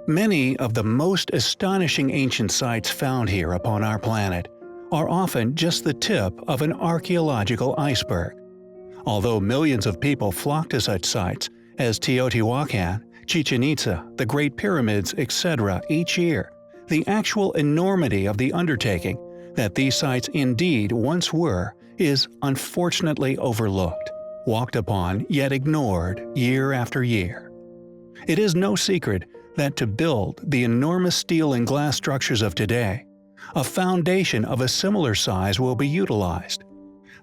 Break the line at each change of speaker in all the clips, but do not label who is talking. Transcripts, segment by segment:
Many of the most astonishing ancient sites found here upon our planet are often just the tip of an archaeological iceberg. Although millions of people flock to such sites as Teotihuacan, Chichen Itza, the Great Pyramids, etc. each year, the actual enormity of the undertaking that these sites indeed once were is unfortunately overlooked, walked upon yet ignored year after year. It is no secret that to build the enormous steel and glass structures of today, a foundation of a similar size will be utilized.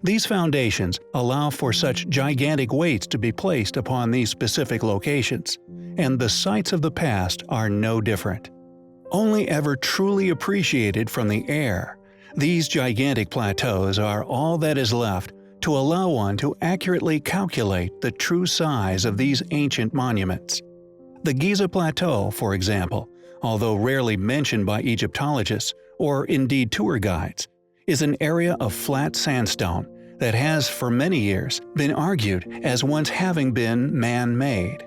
These foundations allow for such gigantic weights to be placed upon these specific locations, and the sites of the past are no different. Only ever truly appreciated from the air, these gigantic plateaus are all that is left to allow one to accurately calculate the true size of these ancient monuments. The Giza Plateau, for example, although rarely mentioned by Egyptologists or indeed tour guides, is an area of flat sandstone that has for many years been argued as once having been man-made.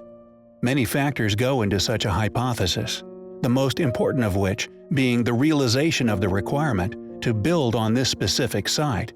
Many factors go into such a hypothesis, the most important of which being the realization of the requirement to build on this specific site,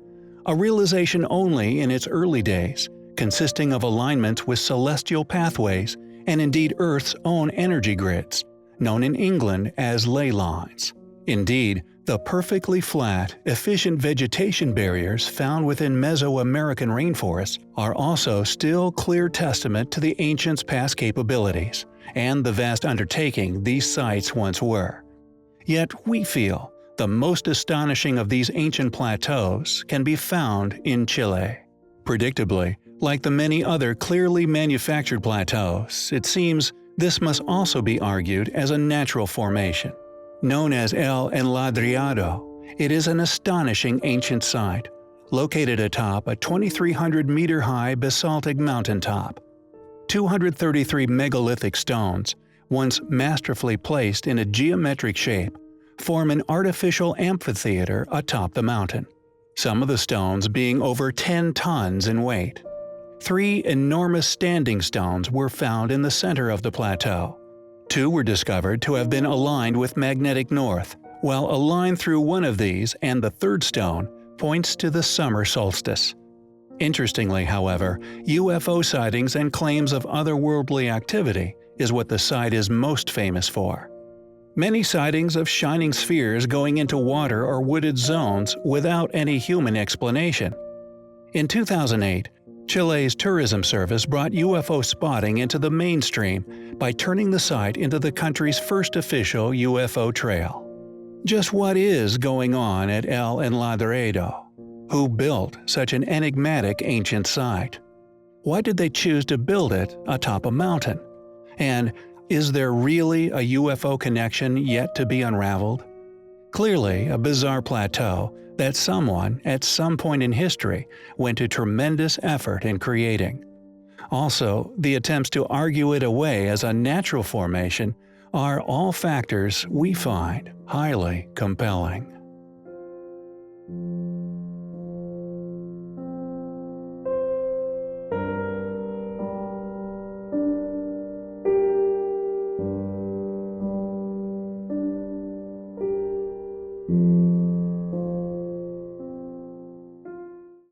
a realization only in its early days, consisting of alignments with celestial pathways and indeed Earth's own energy grids, known in England as ley lines. Indeed, the perfectly flat, efficient vegetation barriers found within Mesoamerican rainforests are also still clear testament to the ancients' past capabilities and the vast undertaking these sites once were. Yet we feel the most astonishing of these ancient plateaus can be found in Chile. Predictably, like the many other clearly manufactured plateaus, it seems this must also be argued as a natural formation. Known as El Enladriado, it is an astonishing ancient site, located atop a 2,300-meter-high basaltic mountaintop. 233 megalithic stones, once masterfully placed in a geometric shape, form an artificial amphitheater atop the mountain, some of the stones being over 10 tons in weight. 3 enormous standing stones were found in the center of the plateau. 2 were discovered to have been aligned with magnetic north, while a line through one of these and the third stone points to the summer solstice. Interestingly, however, UFO sightings and claims of otherworldly activity is what the site is most famous for. Many sightings of shining spheres going into water or wooded zones without any human explanation. In 2008, Chile's tourism service brought UFO spotting into the mainstream by turning the site into the country's first official UFO trail. Just what is going on at El Enladriado? Who built such an enigmatic ancient site? Why did they choose to build it atop a mountain? And is there really a UFO connection yet to be unraveled? Clearly a bizarre plateau that someone, at some point in history, went to tremendous effort in creating. Also, the attempts to argue it away as a natural formation are all factors we find highly compelling.